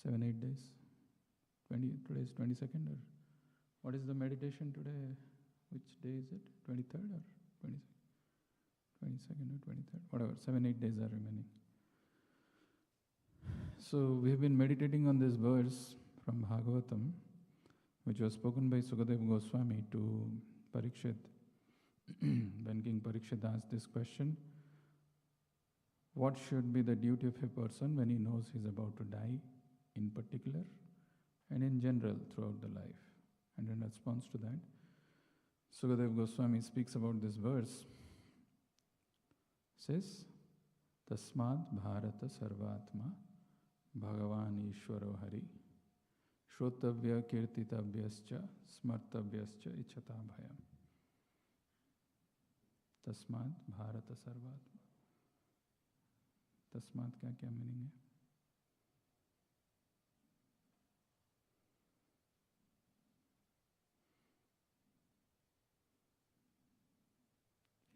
7-8 days. Today is 22nd, or what is the meditation today? Which day is it? 23rd or 22nd? 22nd or 23rd? Whatever, 7-8 days are remaining. So we have been meditating on this verse from Bhagavatam, which was spoken by Sukadeva Goswami to Parikshit. When King Parikshit asked this question, what should be the duty of a person when he knows he is about to die, in particular, and in general throughout the life? And in response to that, Sukadeva Goswami speaks about this verse. Says, Tasmad Bharata Sarvatma Bhagavan Ishwaro Hari Shrotavya Kirtitavyascha Smartavyascha Ichata Bhayam. Tasmad Bharata Sarvatma. Tasmad का क्या meaning है?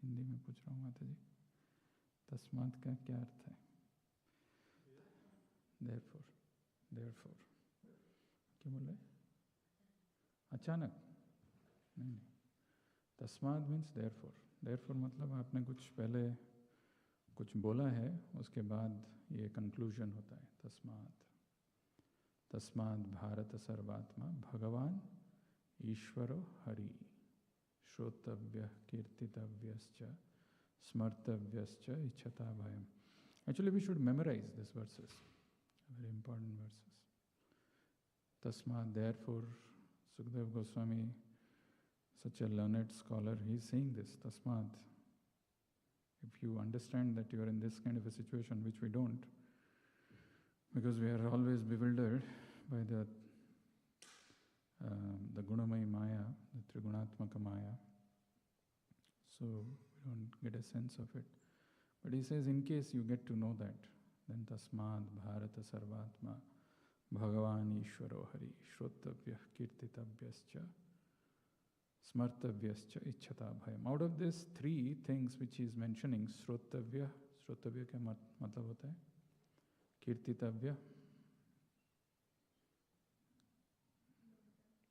हिंदी में पूछ रहा हूँ माता जी. तस्मात् का क्या अर्थ है? Therefore. क्या बोल रहे? अचानक? नहीं. तस्मात् means therefore. Therefore मतलब आपने कुछ पहले कुछ बोला है, उसके बाद ये कंक्लूजन होता है. तस्मात् भारत सर्वात्मा भगवान ईश्वरो Hari श्रोतव्य कीर्तितव्यश्च Smartavyascha ichata bhayam. Actually, we should memorize these verses. Very important verses. Tasmad, therefore, Sukadeva Goswami, such a learned scholar, he is saying this. Tasmad. If you understand that you are in this kind of a situation, which we don't, because we are always bewildered by the Gunamaya Maya, the Trigunatmaka Maya. So we don't get a sense of it. But he says, in case you get to know that, then Tasmad Bharata Sarvatma Bhagavan Ishwaro Hari Shrotavya Kirtitavyascha Smartavyascha Ichhata Bhayam. Out of these three things which he is mentioning, Shrotavya क्या मतलब होता है? Kirtitavya,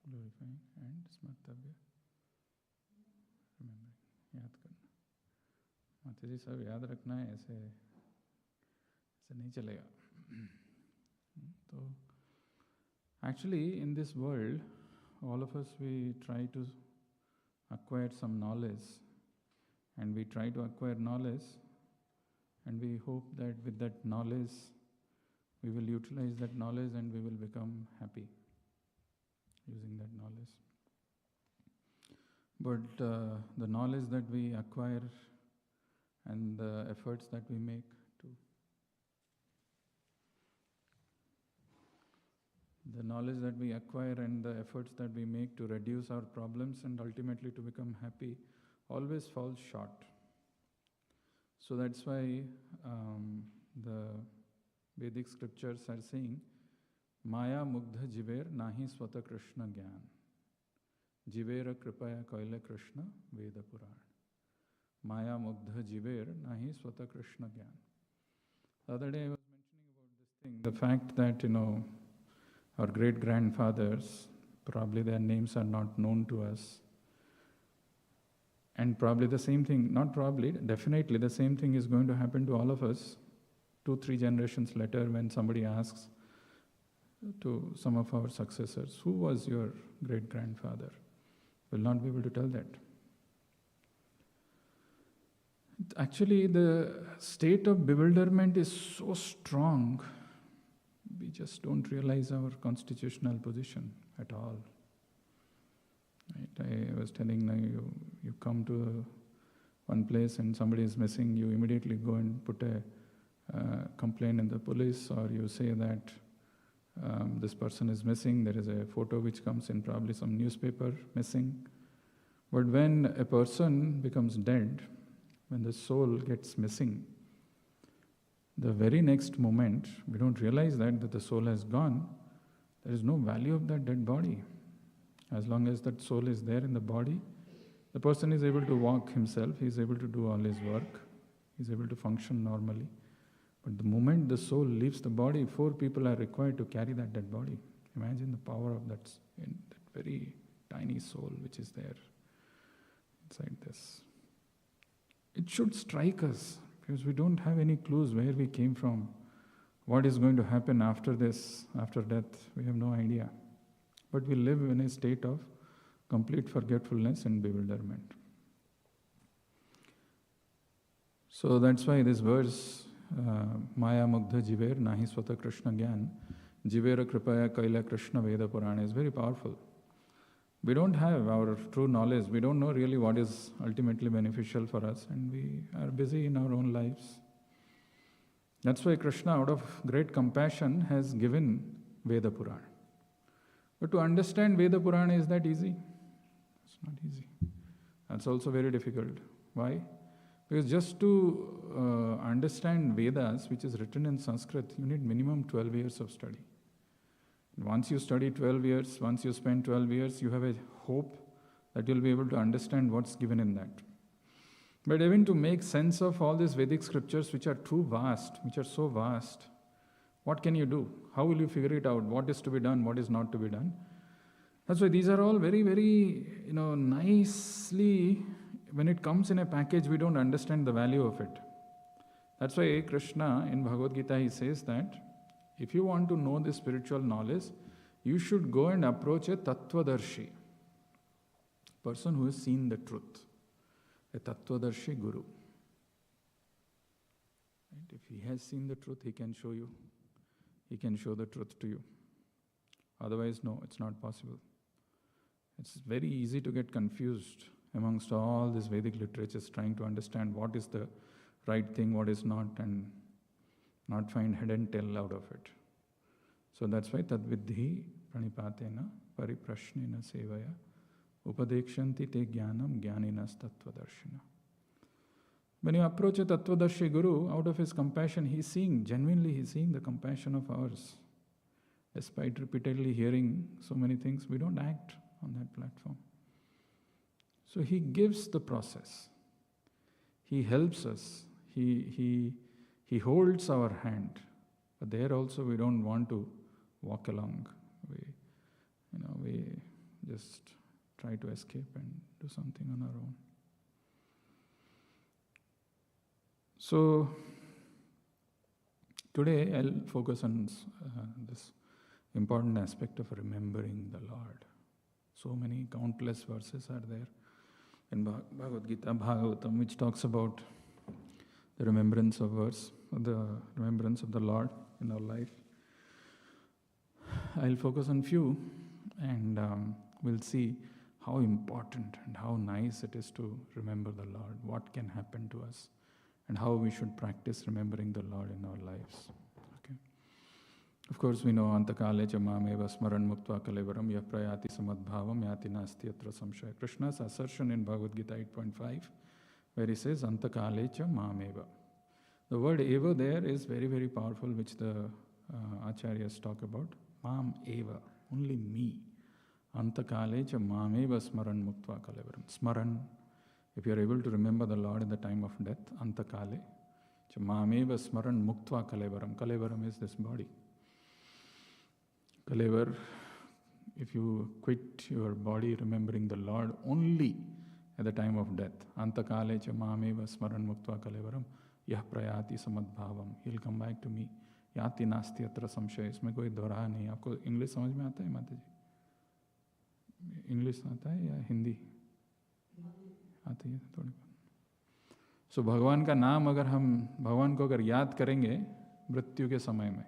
glorifying, and Smartavya, remembering. याद करना. माता जी सब याद रखना है, ऐसे नहीं चलेगा. तो actually in this world, all of us, we try to acquire some knowledge, and we try to acquire knowledge, and we hope that with that knowledge we will utilize that knowledge and we will become happy using that knowledge. But the knowledge that we acquire and the efforts that we make to reduce our problems and ultimately to become happy always falls short. So that's why the Vedic scriptures are saying, Maya Mugdha Jiver Nahi Swata Krishna Gyan. Jivera Kripaya Koile Krishna Veda Puran. Maya Mugdha Jiver Nahi Swata Krishna Gyan. The other day I was mentioning about this thing, the fact that, our great-grandfathers, probably their names are not known to us. And probably the same thing, not probably, definitely the same thing is going to happen to all of us 2-3 generations later when somebody asks to some of our successors, who was your great-grandfather? Will not be able to tell that. Actually, the state of bewilderment is so strong, we just don't realize our constitutional position at all. Right? I was telling you come to one place and somebody is missing, you immediately go and put a complaint in the police, or you say that this person is missing, there is a photo which comes in probably some newspaper missing. But when a person becomes dead, when the soul gets missing, the very next moment, we don't realize that the soul has gone. There is no value of that dead body. As long as that soul is there in the body, the person is able to walk himself, he is able to do all his work, he is able to function normally. But the moment the soul leaves the body, 4 people are required to carry that dead body. Imagine the power of that very tiny soul which is there inside this. It should strike us, because we don't have any clues where we came from, what is going to happen after this, after death. We have no idea. But we live in a state of complete forgetfulness and bewilderment. So that's why this verse, Maya Mugdha Jiver Nahi Swata Krishna Gyan Jivera Kripaya Kaila Krishna Veda Purana, is very powerful. We don't have our true knowledge. We don't know really what is ultimately beneficial for us, and we are busy in our own lives. That's why Krishna, out of great compassion, has given Veda Purana. But to understand Veda Purana, is that easy? It's not easy. That's also very difficult. Why? Because just to understand Vedas, which is written in Sanskrit, you need minimum 12 years of study. Once you study 12 years, once you spend 12 years, you have a hope that you'll be able to understand what's given in that. But even to make sense of all these Vedic scriptures, which are too vast, which are so vast, what can you do? How will you figure it out? What is to be done? What is not to be done? That's why these are all very, very, nicely, when it comes in a package, we don't understand the value of it. That's why Krishna in Bhagavad-gita, he says that if you want to know the spiritual knowledge, you should go and approach a Tattvadarshi, person who has seen the truth, a Tattvadarshi Guru. Right? If he has seen the truth, he can show you. He can show the truth to you. Otherwise, no, it's not possible. It's very easy to get confused amongst all these Vedic literatures, trying to understand what is the right thing, what is not, and not find head and tail out of it. So that's why tadvidhi pranipatena pariprashnena sevaya upadekshanti te jnanam jnaninas tattvadarshina. When you approach a Tattvadarshi Guru, out of his compassion, genuinely he's seeing the compassion of ours. Despite repeatedly hearing so many things, we don't act on that platform. So he gives the process. He helps us. He holds our hand. But there also we don't want to walk along. We just try to escape and do something on our own. So today I'll focus on this important aspect of remembering the Lord. So many countless verses are there in Bhagavad-gita, Bhagavatam, which talks about the remembrance of the remembrance of the Lord in our life. I'll focus on few, and we'll see how important and how nice it is to remember the Lord, what can happen to us, and how we should practice remembering the Lord in our lives. Okay. Of course, we know antakale cha mameva smaran muktva kalevaram yah prayati samadbhavam yati nasti atra samshaya. Krishna's assertion in Bhagavad-gita 8.5, where he says antakale cha mameva. The word eva there is very, very powerful, which the acharyas talk about. Mam eva, only me. Antakale cha mameva smaran muktva kalevaram. Smaran, if you are able to remember the Lord in the time of death, antakale cha mameva smaran muktva kalevaram. Kalevaram is this body. Kalevar, if you quit your body remembering the Lord only at the time of death, antakale cha mameva smaran muktva kalevaram yah prayati samadbhavam. He'll come back to me. Yati nasti atra samshaya. इसमें कोई दोहरा नहीं. आपको English समझ में आता है माता जी? इंग्लिश आता है या हिंदी आती है थोड़ी बहुत? सो भगवान का नाम अगर हम भगवान को अगर याद करेंगे मृत्यु के समय में,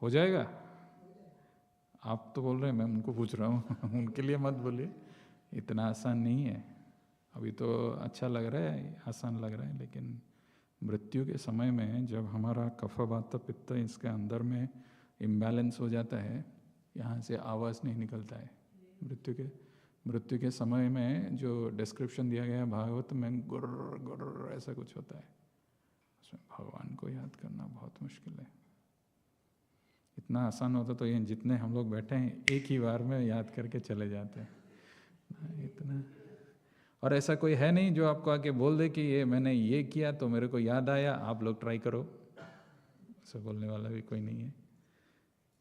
हो जाएगा? आप तो बोल रहे हैं, मैं उनको पूछ रहा हूँ. उनके लिए मत बोलिए, इतना आसान नहीं है. अभी तो अच्छा लग रहा है, आसान लग रहा है, लेकिन मृत्यु के समय में जब हमारा कफ वात पित्त इसके अंदर में इम्बैलेंस हो जाता है, यहाँ से आवाज़ नहीं निकलता है. मृत्यु के समय में जो डिस्क्रिप्शन दिया गया है भागवत में, गुर्र गुर्र ऐसा कुछ होता है. उसमें भगवान को याद करना बहुत मुश्किल है. इतना आसान होता तो ये जितने हम लोग बैठे हैं एक ही बार में याद करके चले जाते हैं. इतना, और ऐसा कोई है नहीं जो आपको आके बोल दे कि ये मैंने ये किया तो मेरे को याद आया, आप लोग ट्राई करो. ऐसा बोलने वाला भी कोई नहीं है।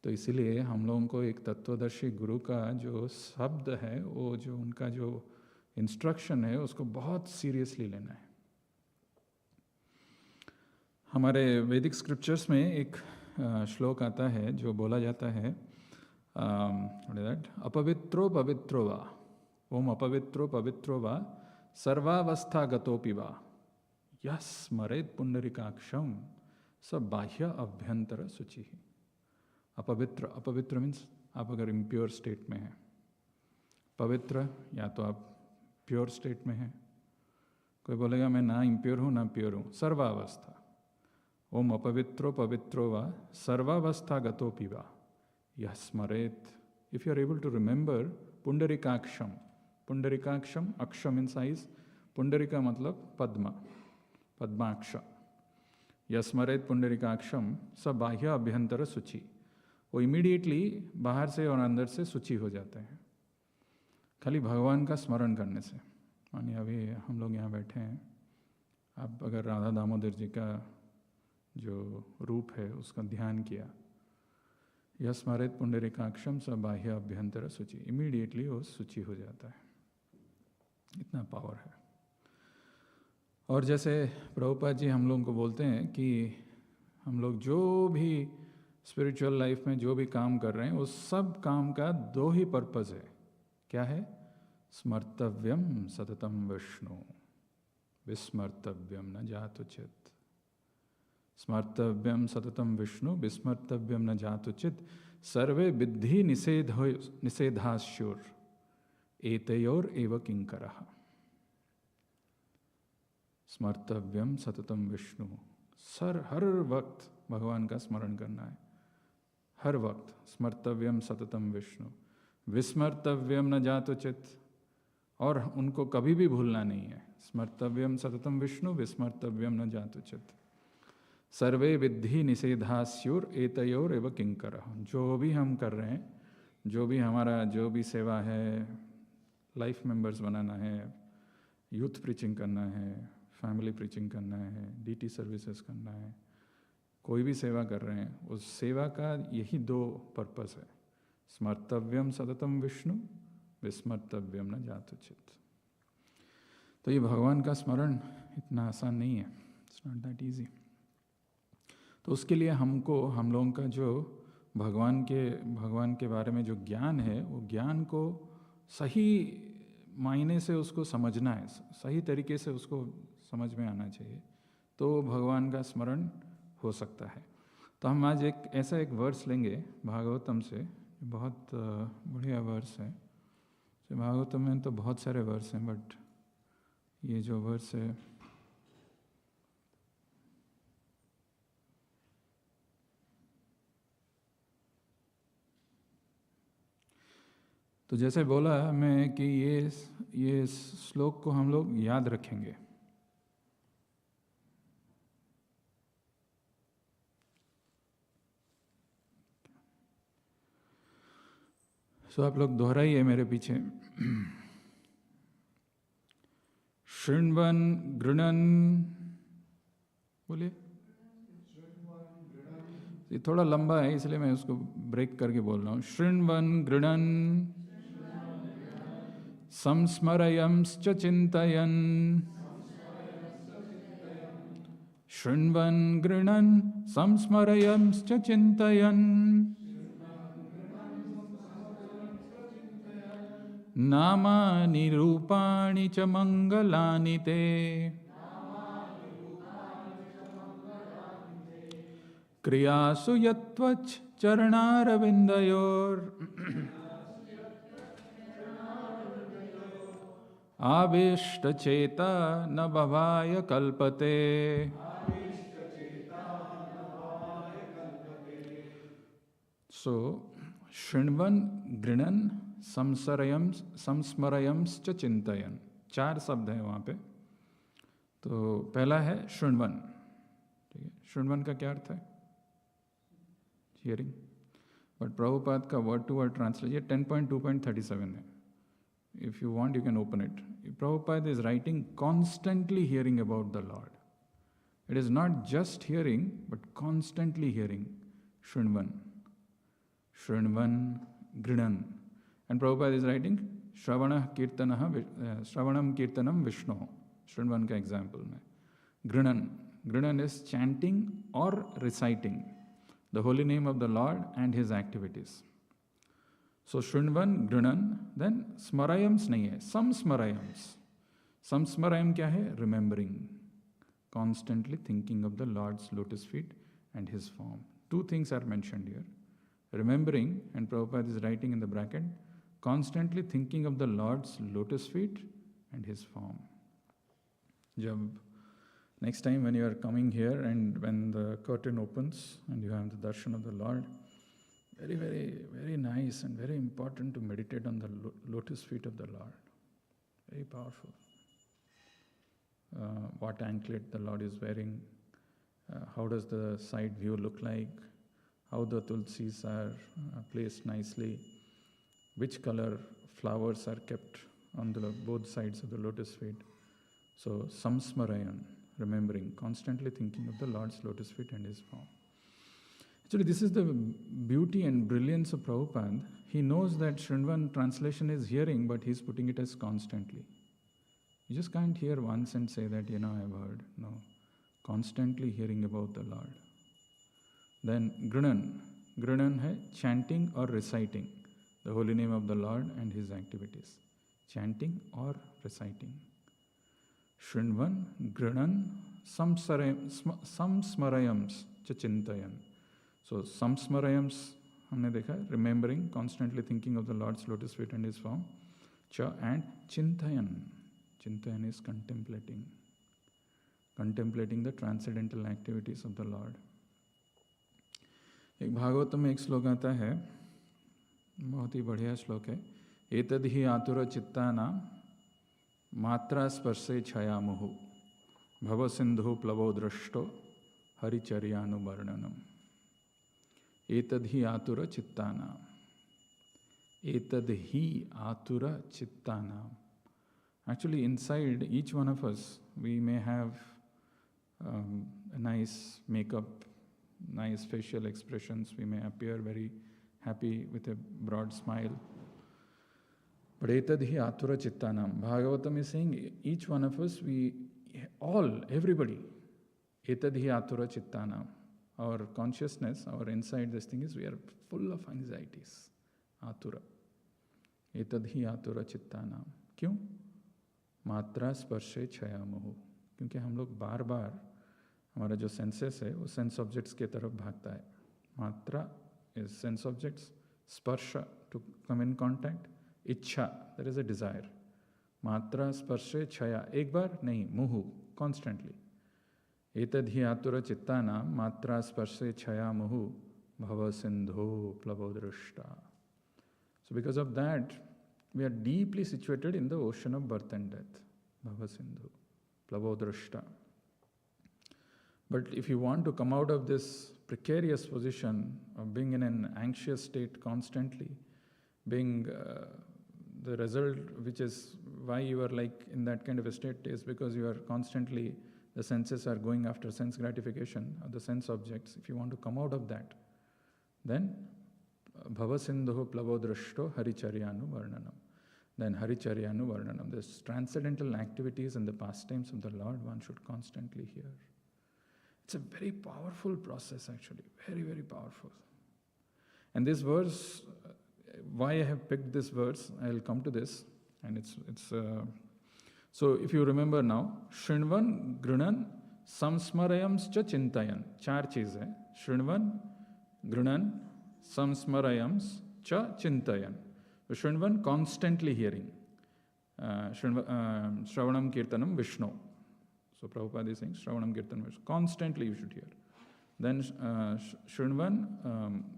तो इसीलिए हम लोगों को एक तत्वदर्शी गुरु का जो शब्द है, वो जो उनका जो इंस्ट्रक्शन है, उसको बहुत सीरियसली लेना है। हमारे वैदिक स्क्रिप्चर्स में एक श्लोक आता है जो बोला जाता है, अपवित्रो पवित्रो वा, ओम अपवित्रो पवित्रो वा सर्वावस्था गतोपि वा यः स्मरेत् पुंडरीकाक्षम स बाह्य अभ्यंतर शुचि। अपवित्र, अपवित्र मीन्स आप अगर इम्प्योर स्टेट में हैं, पवित्र या तो आप प्योर स्टेट में हैं। कोई बोलेगा मैं ना इम्प्योर हूँ ना प्योर हूँ, सर्वावस्था। ओम अपवित्रो पवित्रो वा सर्वावस्था गतोपि वा यः स्मरेत्। If you are able to remember पुंडरीकाक्षम, पुंडरीकाक्षम, अक्षम इन साइज, पुंडरीका मतलब पद्मा, पद्माक्ष। यः स्मरेत् पुंडरीकाक्षम स बाह्य अभ्यंतर शुचि। वो इमीडिएटली बाहर से और अंदर से शुचि हो जाते हैं खाली भगवान का स्मरण करने से। मानिए अभी हम लोग यहाँ बैठे हैं, आप अगर राधा दामोदर जी का जो रूप है उसका ध्यान किया, यह स्मरेत् पुंडरीकाक्षम स बाह्य अभ्यंतर शुचि, इमीडिएटली वो शुचि हो जाता है। इतना पावर है। और जैसे प्रभुपाद जी हम लोगों को बोलते हैं कि हम लोग जो भी स्पिरिचुअल लाइफ में जो भी काम कर रहे हैं, उस सब काम का दो ही पर्पज़ है। क्या है? स्मर्तव्यम सततम विष्णु, विस्मर्तव्यम न जातुचित। स्मर्तव्यम सततम विष्णु, विस्मर्तव्यम न जातुचित। सर्वे विद्धि निषेधास्युर एतयोर एव किंकरः। स्मर्तव्यम सततम विष्णु, हर वक्त भगवान का स्मरण करना है, हर वक्त। स्मर्तव्यम सततम विष्णु, विस्मर्तव्यम न जातुचित, और उनको कभी भी भूलना नहीं है। स्मर्तव्यम सततम विष्णु, विस्मर्तव्यम न जातुचित। सर्वे विद्धि निषेधास्युर एतयोर एव किंकरः। जो भी हम कर रहे हैं, जो भी हमारा जो भी सेवा है, लाइफ मेंबर्स बनाना है, यूथ प्रीचिंग करना है, फैमिली प्रीचिंग करना है, डीटी सर्विसेज करना है, कोई भी सेवा कर रहे हैं, उस सेवा का यही दो पर्पस है। स्मर्तव्यम सततम विष्णु, विस्मर्तव्यम न जातुचित। तो ये भगवान का स्मरण इतना आसान नहीं है, इट्स नॉट दैट इजी। तो उसके लिए हमको, हम लोगों का जो भगवान के बारे में जो ज्ञान है, वो ज्ञान को सही मायने से उसको समझना है, सही तरीके से उसको समझ में आना चाहिए, तो भगवान का स्मरण हो सकता है। तो हम आज ऐसा एक वर्स लेंगे भागवतम से, बहुत बढ़िया वर्स है। तो भागवतम में तो बहुत सारे वर्स हैं, बट ये जो वर्स है, तो जैसे बोला मैं कि ये श्लोक को हम लोग याद रखेंगे। सो आप लोग दोहराइए मेरे पीछे। शृण्वन् गृणन्, बोलिए। ये थोड़ा लंबा है इसलिए मैं उसको ब्रेक करके बोल रहा हूँ। शृण्वन् गृणन् संस्मरयंश्च चिन्तयन्, शृण्वन् गृणन् संस्मरयंश्च चिन्तयन्, नामानि रूपाणि च मङ्गलानि ते, क्रियासु यत्त्वच् चरणारविन्दयोर् आविष्टचेता न भवाय कल्पते। सो शृण्वन् गृणन् संस्मरयंश्च चिन्तयन्, चार शब्द हैं वहाँ पे। तो पहला है शृण्वन्, ठीक है। शृण्वन् का क्या अर्थ है? हियरिंग। बट प्रभुपाद का वर्ड टू वर्ड ट्रांसलेशन, ये 10.2.37 है। If you want, you can open it. Prabhupada is writing constantly hearing about the Lord. It is not just hearing, but constantly hearing. Shrinvan. Shrinvan Grinan. And Prabhupada is writing, Shravanam Kirtanam Vishnu. Shrinvan ka example. Grinan. Grinan is chanting or reciting the holy name of the Lord and his activities. So Shrinvan, Grinan, then Smarayams nahi hai. Some Smarayams. Some Smarayam kya hai? Remembering. Constantly thinking of the Lord's lotus feet and his form. Two things are mentioned here. Remembering, and Prabhupada is writing in the bracket, constantly thinking of the Lord's lotus feet and his form. Next time when you are coming here and when the curtain opens and you have the darshan of the Lord, very, very, very nice and very important to meditate on the lotus feet of the Lord. Very powerful. What anklet the Lord is wearing, how does the side view look like, how the tulsis are placed nicely, which color flowers are kept on both sides of the lotus feet. So, samsmarayan, remembering, constantly thinking of the Lord's lotus feet and his form. Actually, this is the beauty and brilliance of Prabhupada. He knows that Shrinvan translation is hearing, but he's putting it as constantly. You just can't hear once and say that, I've heard. No. Constantly hearing about the Lord. Then Grinan. Grinan hai chanting or reciting the holy name of the Lord and his activities. Chanting or reciting. Shrinvan, Grinan, samsmarayams cha chintayan. So samsmarayams हमने देखा, remembering, constantly thinking of the Lord's lotus feet and his form. Cha and chintayan. Chintayan is contemplating the transcendental activities of the Lord. एक भागवत में एक श्लोक आता है, बहुत ही बढ़िया श्लोक है, एतद् हि आतुर चित्तानां मात्रा स्पर्शे छयामुहु भव सिंधु प्लवो दृष्टो हरिचर्यानुवर्णनम. एतद् हि आतुर चित्तानां. एतद् हि आतुर चित्तानां. Actually, inside each one of us, we may have a nice makeup, nice facial expressions. We may appear very happy with a broad smile. But etadhi atura chittanam. Bhagavatam is saying each one of us, everybody, etadhi atura chittanam. Our consciousness, our inside this thing is we are full of anxieties. Atura. Etadhi atura chittanam. क्यों? मात्रा स्पर्शे छयामुहु. क्योंकि हम लोग बार बार हमारा जो senses है वो sense objects के तरफ भागता है. मात्रा इज सेंस ऑब्जेक्ट्स, स्पर्श टू कम इन कॉन्टैक्ट, इच्छा देयर इज अ डिजायर. मात्रा स्पर्शे छया, एक बार नहीं, मुहु, कॉन्स्टेंटली. एतद्धि आतुर चित्तानां मात्रा स्पर्शे छया मुहु भव सिंधु प्लवो दृष्टा. So because of that, we are deeply situated in the ocean of birth and death. Bhava Sindhu, Plavo Drashta. But if you want to come out of this precarious position of being in an anxious state constantly, being the result, which is why you are like in that kind of a state, is because you are constantly, the senses are going after sense gratification of the sense objects. If you want to come out of that, then Bhava Sindhu Plavo Drashto Haricharyanu Varnanam. Then Haricharyanu Varnanam. This transcendental activities and the pastimes of the Lord one should constantly hear. It's a very powerful process actually, very, very powerful. And this verse, why I have picked this verse, I'll come to this. And so if you remember now, Shrinvan, Grinan, Samsmarayams cha Chintayan. Char cheez hai. Shrinvan, Grinan, Samsmarayams cha Chintayan. So Shrinvan, constantly hearing. Shravanam Kirtanam Vishnu. So Prabhupada is saying Shravanam Kirtanam Vishnu. Constantly you should hear. Then Shrinvan,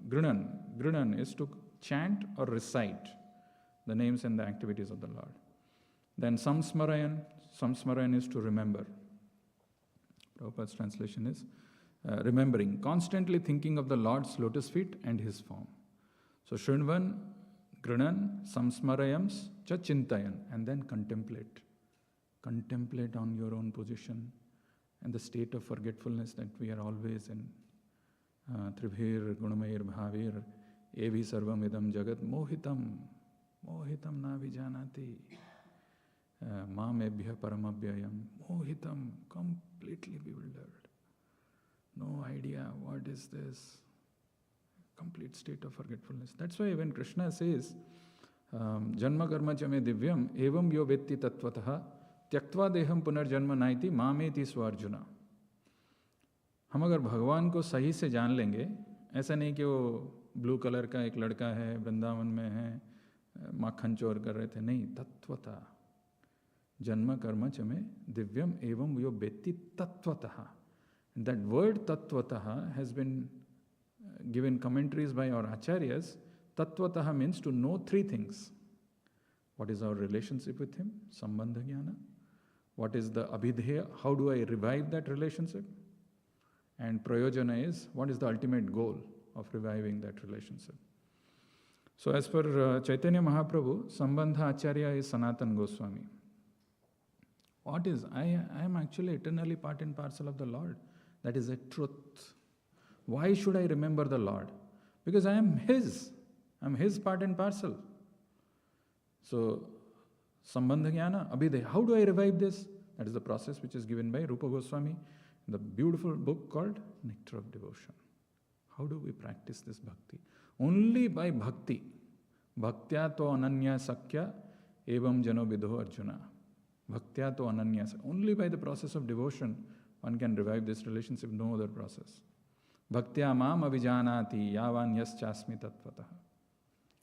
Grinan. Grinan is to chant or recite the names and the activities of the Lord. Then Samsmarayan. Samsmarayan is to remember. Prabhupada's translation is remembering, constantly thinking of the Lord's lotus feet and his form. So Shrinvan, Grinan, Samsmarayams, cha Chintayan, and then contemplate. Contemplate on your own position and the state of forgetfulness that we are always in. Tribhir gunamair bhavir evi sarvam idam jagat mohitam na vijanati mamebhya paramabhyayam mohitam, completely bewildered. No idea what is this. Complete state of forgetfulness. That's why when Krishna says janma karma chame divyam evam yo vetti tattvataha tyaktva deham punarjanma naiti mameti swarjuna. हम अगर भगवान को सही से जान लेंगे, ऐसा नहीं कि वो ब्लू कलर का एक लड़का है, वृंदावन में है, माखन चोर कर रहे थे, नहीं, तत्वतः जन्म कर्म च में दिव्यम एवं यो वेत्ति तत्वतः. That word tatvataha has been given commentaries by our acharyas. Tatvataha means to know three things. What is our relationship with him? Sambandha jnana. What is the abhidheya? How do I revive that relationship? And prayojana is, what is the ultimate goal of reviving that relationship? So as per Chaitanya Mahaprabhu, Sambandha Acharya is Sanatan Goswami. What is? I am actually eternally part and parcel of the Lord. That is a truth. Why should I remember the Lord? Because I am His. I am His part and parcel. So, Sambandha Jnana, Abhidheya. How do I revive this? That is the process which is given by Rupa Goswami in the beautiful book called Nectar of Devotion. How do we practice this bhakti? Only by bhakti. Bhaktya to ananya sakya evam jano vidho arjuna. Bhaktya to ananya sakya. Only by the process of devotion one can revive this relationship, no other process. Bhaktya mam avijanati yavan yaschasmi tattvataha.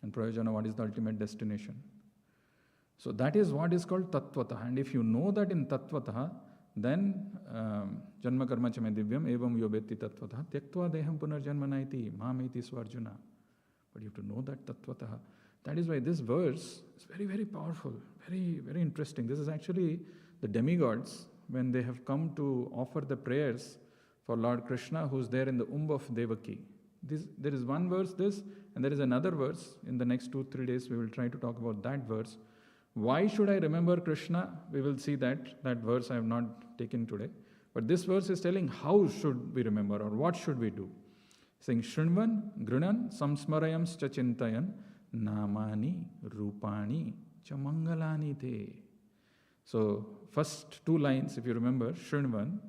And prayojana, what is the ultimate destination? So that is what is called tattvataha. And if you know that in tattvataha, then janma karma chame divyam evam yobetti tattvataha tyaktva deham punarjanma naiti mameti swarjuna. But you have to know that tattvataha. That is why this verse is very, very powerful, very, very interesting. This is actually the demigods when they have come to offer the prayers for Lord Krishna who is there in the womb of Devaki. There is one verse, this, and there is another verse. In the next 2-3 days we will try to talk about that verse. Why should I remember Krishna? We will see that verse I have not taken today. But this verse is telling how should we remember or what should we do. Saying Shrinvan, Grinan, Samsmarayams cha Chintayan, Namani, Rupani, cha Mangalani te. So, first two lines, if you remember, Shrinvan,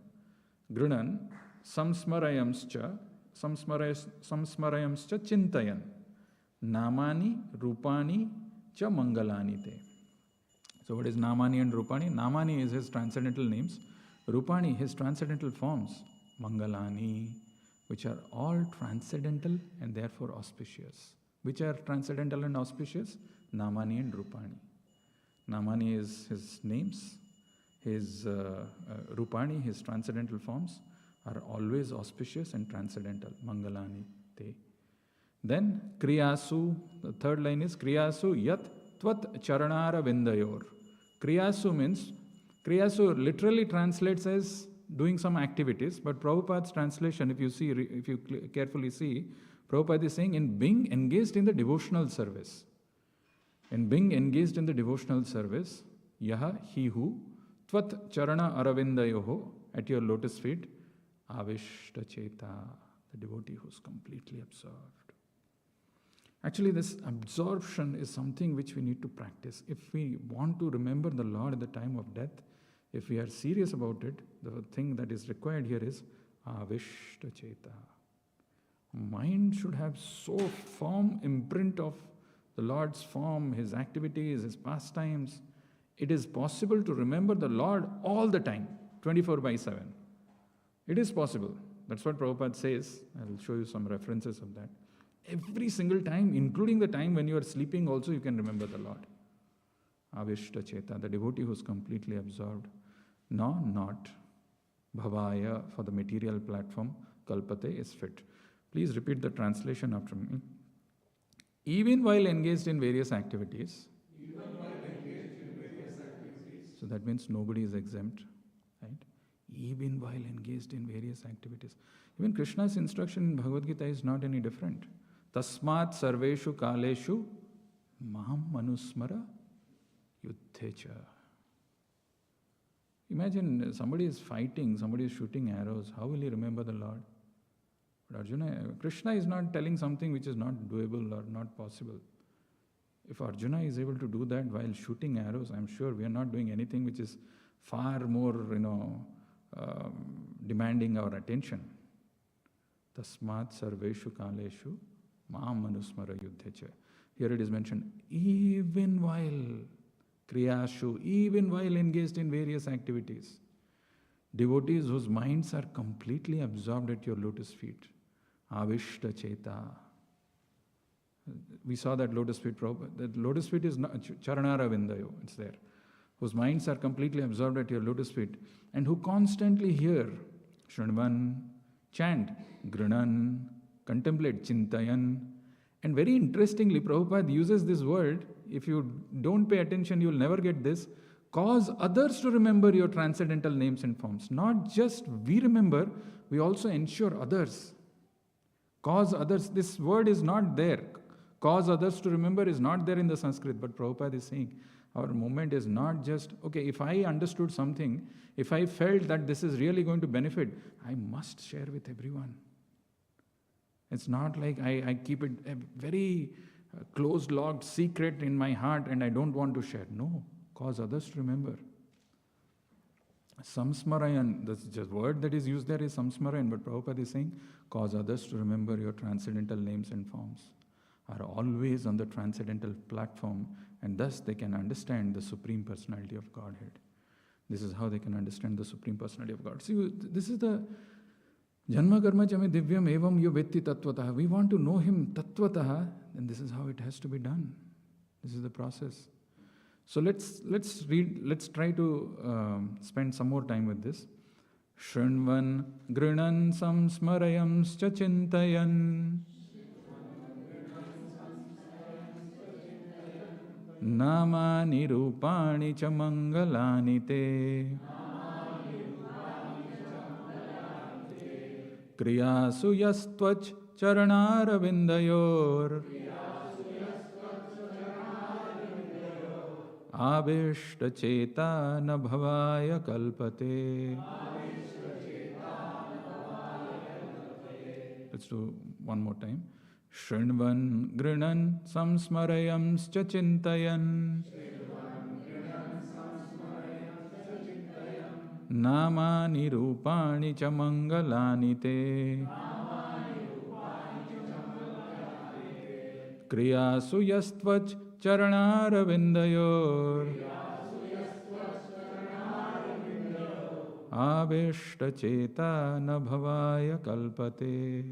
Grinan, Samsmarayams cha Chintayan, Namani, Rupani, cha Mangalani te. So, what is Namani and Rupani? Namani is his transcendental names, Rupani his transcendental forms, Mangalani, which are all transcendental and therefore auspicious. Which are transcendental and auspicious? Namani and Rupani. Namani is his names, his Rupani, his transcendental forms, are always auspicious and transcendental. Mangalani te. Then Kriyasu, the third line is Kriyasu yat tvat charanara vindayor. Kriyasu means, Kriyasu literally translates as doing some activities, but Prabhupada's translation, if you carefully see, Prabhupada is saying in being engaged in the devotional service. In being engaged in the devotional service, yaha, he who, tvat charana aravindayoho, at your lotus feet, avishta cheta, the devotee who is completely absorbed. Actually, this absorption is something which we need to practice. If we want to remember the Lord at the time of death, if we are serious about it, the thing that is required here is avishta cheta. Mind should have so firm imprint of the Lord's form, His activities, His pastimes. It is possible to remember the Lord all the time, 24/7. It is possible. That's what Prabhupada says. I will show you some references of that. Every single time, including the time when you are sleeping also, you can remember the Lord. Avishta Cheta, the devotee who is completely absorbed. No, not. Bhavaya, for the material platform, Kalpate is fit. Please repeat the translation after me. Even while engaged in various activities. So that means nobody is exempt, right? Even while engaged in various activities. Even Krishna's instruction in Bhagavad-gita is not any different. Tasmat sarveshu kaleshu maham manusmara yuddhecha. Imagine somebody is fighting, somebody is shooting arrows. How will he remember the Lord? But Arjuna, Krishna is not telling something which is not doable or not possible. If Arjuna is able to do that while shooting arrows, I'm sure we are not doing anything which is far more, demanding our attention. Tasmat sarveshu kaleshu maam manusmara yuddhecha. Here it is mentioned, even while kriyashu, even while engaged in various activities. Devotees whose minds are completely absorbed at your lotus feet. Avishta cheta. We saw that lotus feet, Prabhupada. That lotus feet is charanara vindayo, it's there. Whose minds are completely absorbed at your lotus feet and who constantly hear Shrinvan, chant, Grinan, contemplate, Chintayan. And very interestingly, Prabhupada uses this word, if you don't pay attention, you will never get this, cause others to remember your transcendental names and forms. Not just we remember, we also ensure others. Cause others, this word is not there. Cause others to remember is not there in the Sanskrit, but Prabhupada is saying, our movement is not just, okay, if I understood something, if I felt that this is really going to benefit, I must share with everyone. It's not like I keep it a very closed, locked secret in my heart and I don't want to share. No, cause others to remember. Samsmarayan, the word that is used there is samsmarayan, but Prabhupada is saying, cause others to remember your transcendental names and forms, are always on the transcendental platform, and thus they can understand the Supreme Personality of Godhead. This is how they can understand the Supreme Personality of God. See, this is the Janma karma chame divyam evam yo vetti tattvataha. We want to know him tattvataha, then this is how it has to be done. This is the process. So let's try to spend some more time with this. Shrinvan grinan samsmarayamscha chintayan namani rupani cha mangalani te kriyasu yastvach charanaravindyor abhishta cheta na bhavaya kalpate. Let's do one more time. Shrinvan grinan samsmarayamscha chintayan namani rupani cha mangalani te kriyasu yastvach charanaravindyor abhishta cheta na bhavaya kalpate.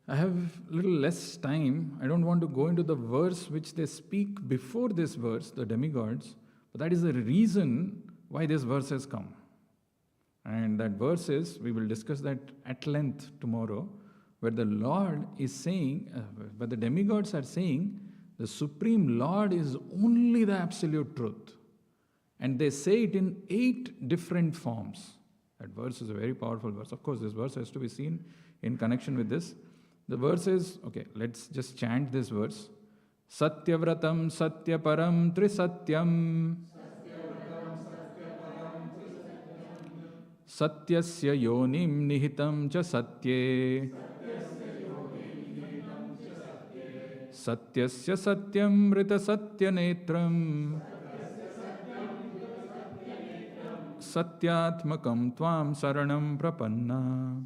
I have little less time. I don't want to go into the verse which they speak before this verse, the demigods, but that is the reason why this verse has come. And that verse is, we will discuss that at length tomorrow, where the Lord is saying, where the demigods are saying, the Supreme Lord is only the absolute truth. And they say it in 8 different forms. That verse is a very powerful verse. Of course, this verse has to be seen in connection with this. The verse is, okay, let's just chant this verse. Satyavratam satyaparam trisatyam satyasya yonim nihitam cha satye satyasya satyam rita satyanetram satyatmakam tvam saranam prapanna.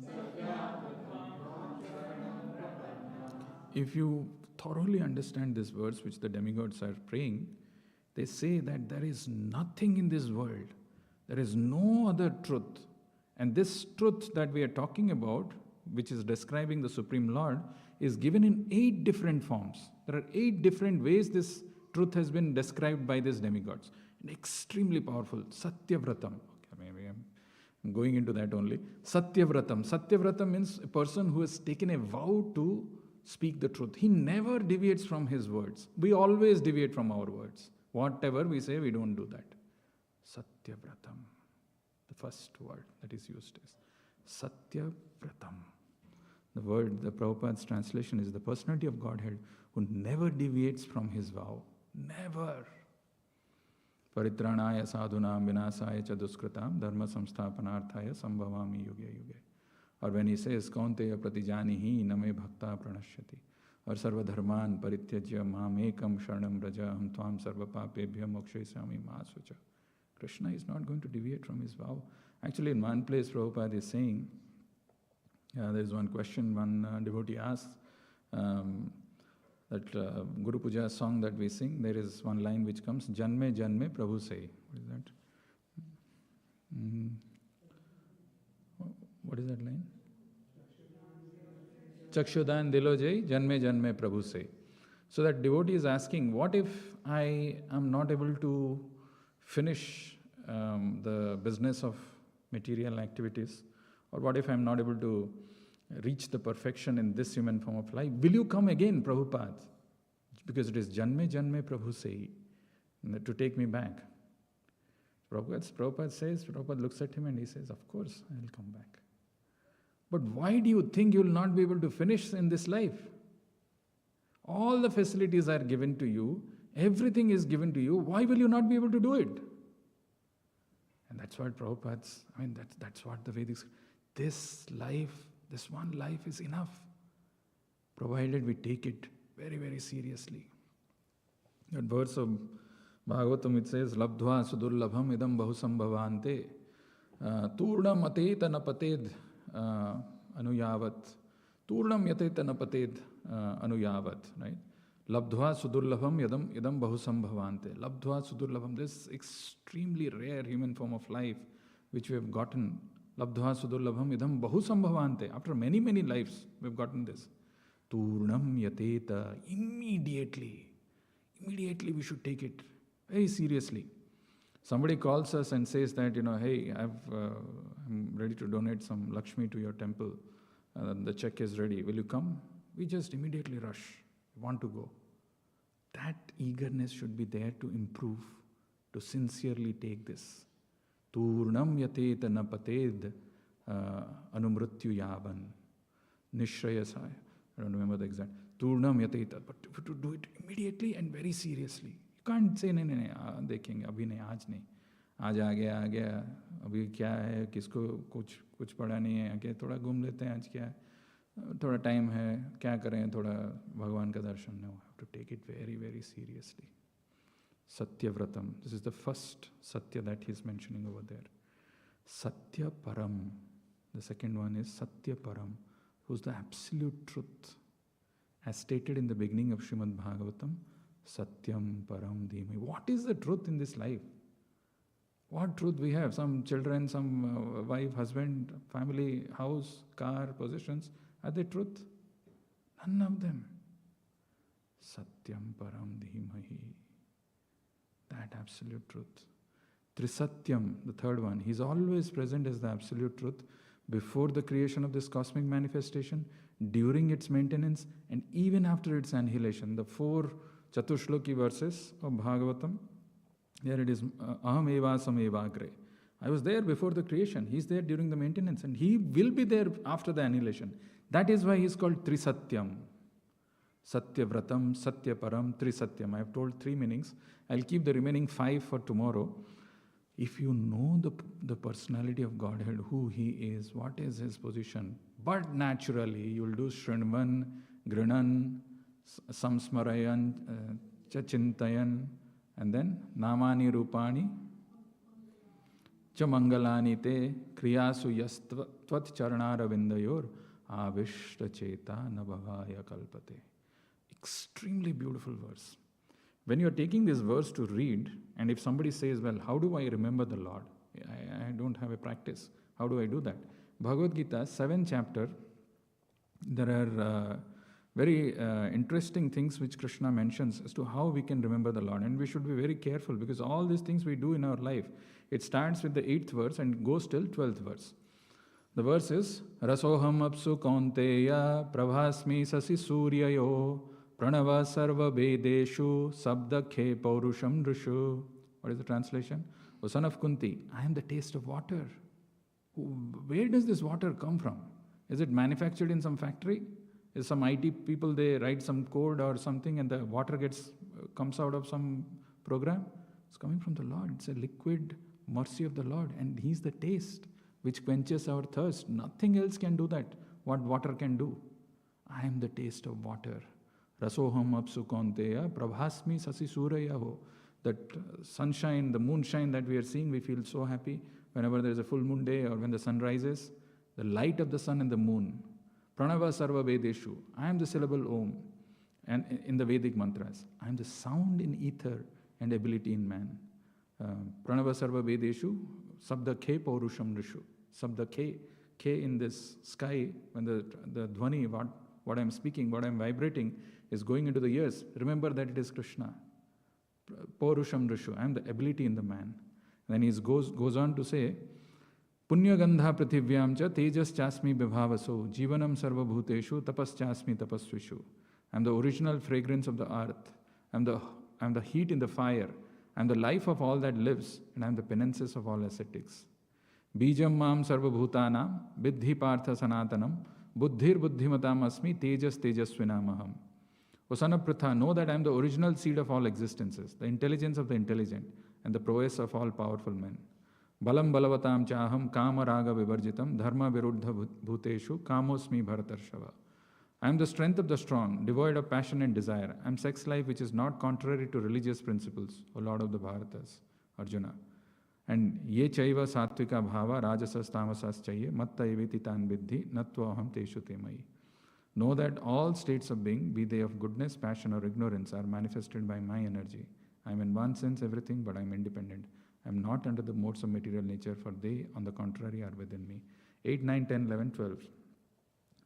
If you thoroughly understand this verse which the demigods are praying, they say that there is nothing in this world, there is no other truth. And this truth that we are talking about, which is describing the Supreme Lord, is given in 8 different forms. There are 8 different ways this truth has been described by these demigods. And extremely powerful. Satyavratam. Okay, maybe I'm going into that only. Satyavratam. Satyavratam means a person who has taken a vow to speak the truth. He never deviates from his words. We always deviate from our words. Whatever we say, we don't do that. Satyavratam. The first word that is used is Satyavratam. The word, the Prabhupada's translation is the personality of Godhead who never deviates from his vow. Never. Paritranaya sadhunam vinasaya cha duskritam dharma samsthapanarthaya sambhavami yuge yuge. Or when he says, Kaunteya pratijanihi name bhakta pranashyati. Or sarva dharman parityajya mam ekam sharanam raja ham tvam sarva papebhya mokshayasami masucha. Krishna is not going to deviate from his vow. Actually, in one place, Prabhupada is saying, there is one question one devotee asks, that Guru Puja song that we sing, there is one line which comes, Janme Janme Prabhu say. What is that? What is that line? Chakshudan Dilojai Janme Janme Prabhu say. So that devotee is asking, what if I am not able to finish the business of material activities? Or what if I am not able to reach the perfection in this human form of life? Will you come again, Prabhupada? Because it is Janme Janme Prabhu say, to take me back. Prabhupada looks at him and he says, of course, I will come back. But why do you think you will not be able to finish in this life? All the facilities are given to you, everything is given to you, why will you not be able to do it? And that's what Prabhupada's, that's what the Vedics, this life, this one life is enough, provided we take it very, very seriously. That verse of Bhagavatam, it says, Labdhva sudurlabham idam bahusambhavante turnam ateta napated anuyavat. Turnam yateta napated anuyavat, right? Labdhva sudurlabham idam bahusambhavante. Labdhva sudurlabham, this extremely rare human form of life which we have gotten. Labdhva sudurlabham idam bahusambhavante. After many, many lives, we have gotten this. Turnam yateta. Immediately we should take it very seriously. Somebody calls us and says that, hey, I'm ready to donate some Lakshmi to your temple. The check is ready. Will you come? We just immediately rush. We want to go. That eagerness should be there to improve, to sincerely take this. Turnam yateta napated anumrityu yavan. Nishrayasaya. I don't remember the exact. Turnam yateta. But to do it immediately and very seriously. You can't say, नहीं, देखेंगे, अभी नहीं, आज नहीं. आज आ गया, अभी क्या है, किसको कुछ पड़ा नहीं है, आके थोड़ा घूम लेते हैं, आज क्या है, थोड़ा टाइम है, क्या करें, थोड़ा भगवान का दर्शन. No, have to take it very, very seriously. Satya Vratam. This is the first Satya that he is mentioning over there. Satya Param. The second one is Satya Param, who's the absolute truth. As stated in the beginning of Srimad Bhagavatam, Satyam Param Dhimai. What is the truth in this life? What truth we have? Some children, some wife, husband, family, house, car, possessions. Are they truth? None of them. Satyam Param Dhimai. That absolute truth. Trisatyam, the third one. He's always present as the absolute truth before the creation of this cosmic manifestation, during its maintenance, and even after its annihilation. The 4 Chatushloki verses of Bhagavatam, there it is, Aham evasam evagre. I was there before the creation. He's there during the maintenance, and he will be there after the annihilation. That is why he's called Trisatyam. Satyavratam, Satyaparam, Trisatyam. I have told 3 meanings. I'll keep the remaining 5 for tomorrow. If you know the personality of Godhead, who he is, what is his position, but naturally you will do Shrinvan, Grinan, Samsmarayan, Chachintayan, and then Namani Rupani, Chamangalani te, Kriyasu Yastvat Charanara Vindayor, Avishta Cheta Nabhavaya Kalpate. Extremely beautiful verse. When you are taking this verse to read, and if somebody says, well, how do I remember the Lord? I don't have a practice. How do I do that? Bhagavad-gita, 7th chapter, there are very interesting things which Krishna mentions as to how we can remember the Lord. And we should be very careful because all these things we do in our life, it starts with the 8th verse and goes till 12th verse. The verse is, Rasoham apsu kaunteya pravasmi sasi suryayo Pranava sarva vedeshu sabdakhe paurusham drishu. What is the translation? O son of Kunti, I am the taste of water. Where does this water come from? Is it manufactured in some factory? Is some IT people, they write some code or something and the water comes out of some program? It's coming from the Lord. It's a liquid mercy of the Lord, and He's the taste which quenches our thirst. Nothing else can do that, what water can do. I am the taste of water. Rasoham apsu kaunteya prabhasmi sasi surayaho. That sunshine, the moonshine that we are seeing, we feel so happy whenever there is a full moon day or when the sun rises. The light of the sun and the moon. Pranava sarva vedeshu. I am the syllable Om. And in the Vedic mantras, I am the sound in ether and ability in man. Pranava sarva vedeshu, sabda ke paurusham rishu. Sabda ke in this sky, when the dhvani, what I am speaking, what I am vibrating is going into the ears. Remember that it is Krishna. Paurusham rishu, I am the ability in the man. And then he goes on to say, Punya gandha prithivyam cha tejas chasmi bibhavaso jivanam sarva bhuteshu tapas chasmi tapasvishu. I am the original fragrance of the earth. I am the heat in the fire. I am the life of all that lives, and I am the penances of all ascetics. Bijam mam sarva bhutanam biddhi partha sanatanam buddhir buddhimatam asmi tejas tejasvinamaham. O son of Pritha, know that I am the original seed of all existences, the intelligence of the intelligent, and the prowess of all powerful men. Balam balavatam chaham kama raga vivarjitam dharma viruddha bhuteshu kamosmi bharatarshava. I am the strength of the strong, devoid of passion and desire. I am sex life which is not contrary to religious principles, O Lord of the Bharatas, Arjuna. And ye chaiva sattvika bhava rajasas tamasas chaye matta eviti tan viddhi natva aham teshu temai. Know that all states of being, be they of goodness, passion or ignorance, are manifested by my energy. I am in one sense everything, but I am independent. I am not under the modes of material nature, for they, on the contrary, are within me. 8, 9, 10, 11, 12.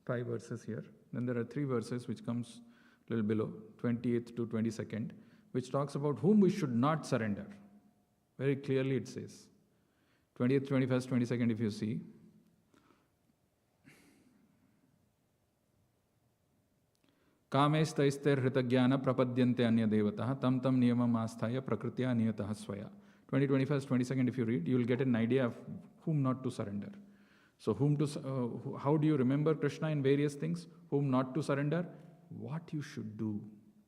5 verses here. Then there are 3 verses which comes a little below, 28th to 22nd, which talks about whom we should not surrender. Very clearly it says. 20th, 21st, 22nd, if you see. Kamestaister hritaghyana prapadyante anya devataha tam tam niyamam asthaya prakritiya niyataha swaya. 20, 21st, 22nd, if you read, you will get an idea of whom not to surrender. So how do you remember Krishna in various things? Whom not to surrender? What you should do.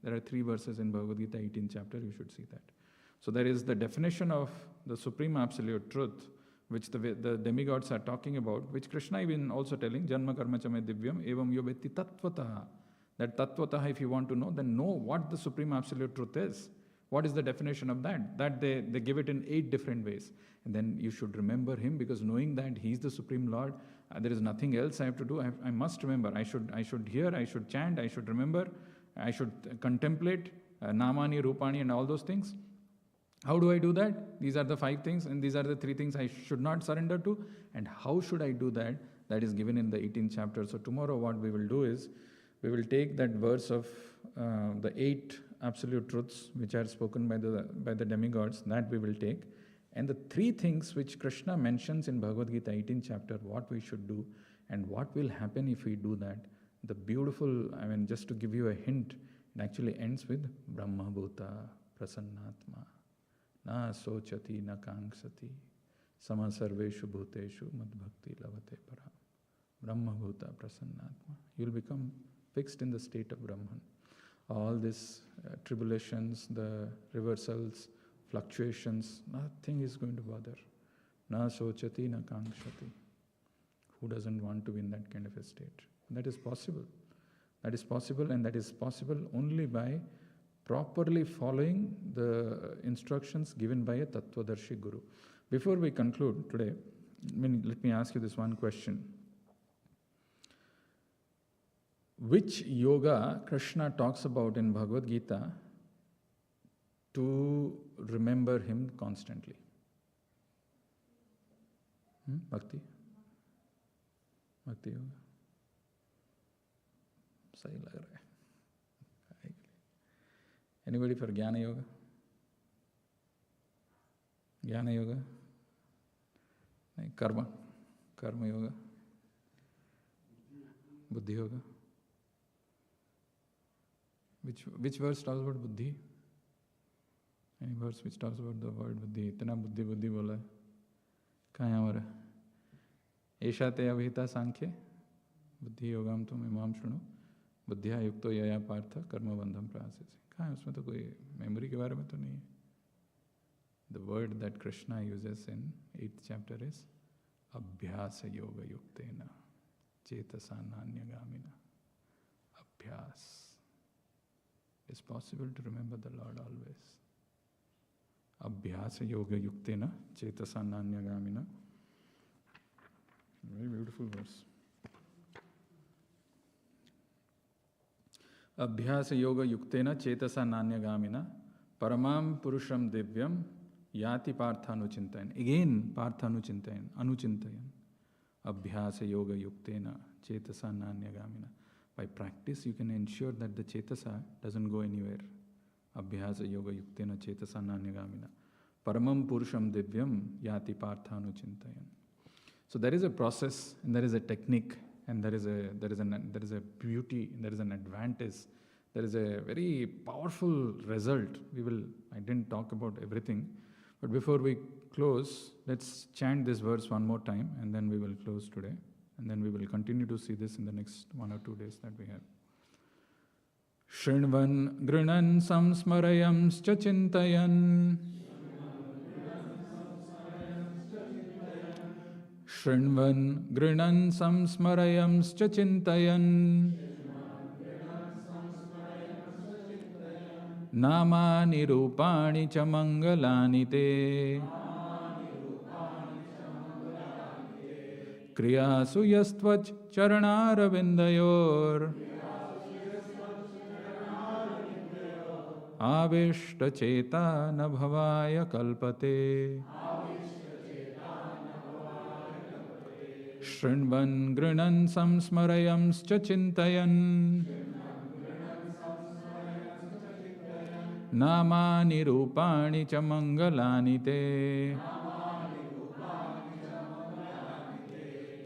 There are 3 verses in Bhagavad-gita, 18th chapter, you should see that. So there is the definition of the Supreme Absolute Truth, which the demigods are talking about, which Krishna even also telling, Janma karma chame divyam evam yovetti tattvataha. That tattvataha, if you want to know, then know what the Supreme Absolute Truth is. What is the definition of that? That they give it in 8 different ways. And then you should remember Him, because knowing that He is the Supreme Lord, there is nothing else I have to do. I must remember. I should hear, I should chant, I should remember, I should contemplate, namani, rupani and all those things. How do I do that? These are the 5 things, and these are the 3 things I should not surrender to. And how should I do that? That is given in the 18th chapter. So tomorrow what we will do is, we will take that verse of the 8 absolute truths which are spoken by the demigods, that we will take, and the 3 things which Krishna mentions in Bhagavad-gita 18th chapter, what we should do and what will happen if we do that. The beautiful, just to give you a hint, it actually ends with Brahma Bhuta Prasannatma Na Sochati Na Kangksati Sama Sarveshu Bhuteshu Mad Bhakti Lavate Para. Brahma Bhuta Prasannatma. You will become fixed in the state of Brahman. All these tribulations, the reversals, fluctuations, nothing is going to bother. Na sochati, na kangshati. Who doesn't want to be in that kind of a state? That is possible. That is possible, and that is possible only by properly following the instructions given by a Tattvadarshi Guru. Before we conclude today, let me ask you this one question. Which yoga Krishna talks about in Bhagavad-gita to remember Him constantly? Bhakti? Bhakti yoga? Sahi lag raha hai. Anybody for Jnana yoga? Jnana yoga? Karma? Karma yoga? Buddhi yoga? Which verse talks about buddhi? Any verse which talks about the word buddhi? Itna buddhi buddhi bola hai. Kahan hai hamara? Esha te avhita sankhya buddhi yogam tum imam shruno buddhya yukto yaya partha karma bandham prasesi. कहाँ है उसमें? तो कोई memory के बारे में तो नहीं है. The word that Krishna uses in 8th chapter is Abhyasa Yoga Yuktena Chetasa Nanya-gamina. Abhyas. It's possible to remember the Lord always. Abhyasa Yoga Yuktena Chetasa Nanya-gamina. Very beautiful verse. Abhyasa Yoga Yuktena Chetasa Nanya-gamina Paramam Purusham Divyam Yati Parthanuchintayan. Again, Parthanuchintayan, Anuchintayan. Abhyasa Yoga Yuktena Chetasa Nanya-gamina. By practice, you can ensure that the Chetasa doesn't go anywhere. Abhyasa Yoga Yuktena Chetasa Nanya-gamina. Paramam Purusham Divyam Yati Parthanuchintayan. So there is a process, and there is a technique, and there is a beauty, and there is an advantage. There is a very powerful result. I didn't talk about everything, but before we close, let's chant this verse one more time, and then we will close today. And then we will continue to see this in the next 1 or 2 days that we have. Shrinvan grinan samsmarayamscha chintayan. Shrinvan grinan samsmarayamscha chintayan. Namani rupani cha mangalani te. Kriyasu yastvach charanaravindyor. Avishta cheta na bhavaya kalpate. Shrinvan grinan samsmarayamscha chintayan. Namani rupani cha mangalani te.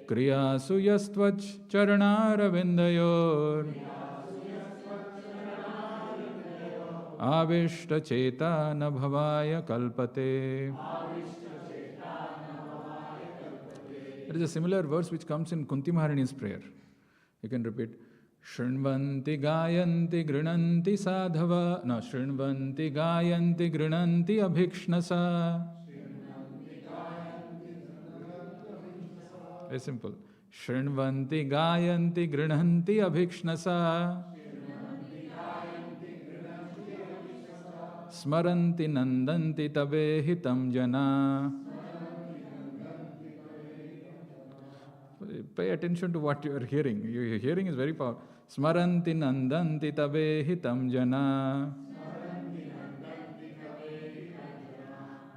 Kriyasu yastvach charanaravindyor. Avishta cheta na bhavaya kalpate. There is a similar verse which comes in Kunti Maharani's prayer. You can repeat. Shrinvanti gayanti grinanti sadhava. No, Shrinvanti gayanti grinanti abhikshnasa. Very simple. Shrinvanti gayanti grinanti abhikshnasa. Smaranti nandanti tabehitam jana. Pay attention to what you are hearing. Your hearing is very powerful. Smaranti nandanti tabehitam jana.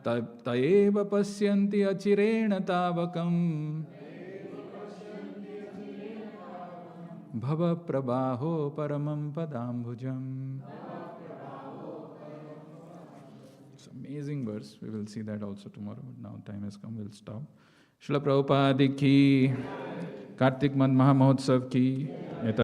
Taeva pasyanti achirena tavakam. Bhava prabaho paramam padambhujam. It's an amazing verse. We will see that also tomorrow. But now time has come. We'll stop. Srila Prabhupada ki, Kartik Mahamahotsav ki.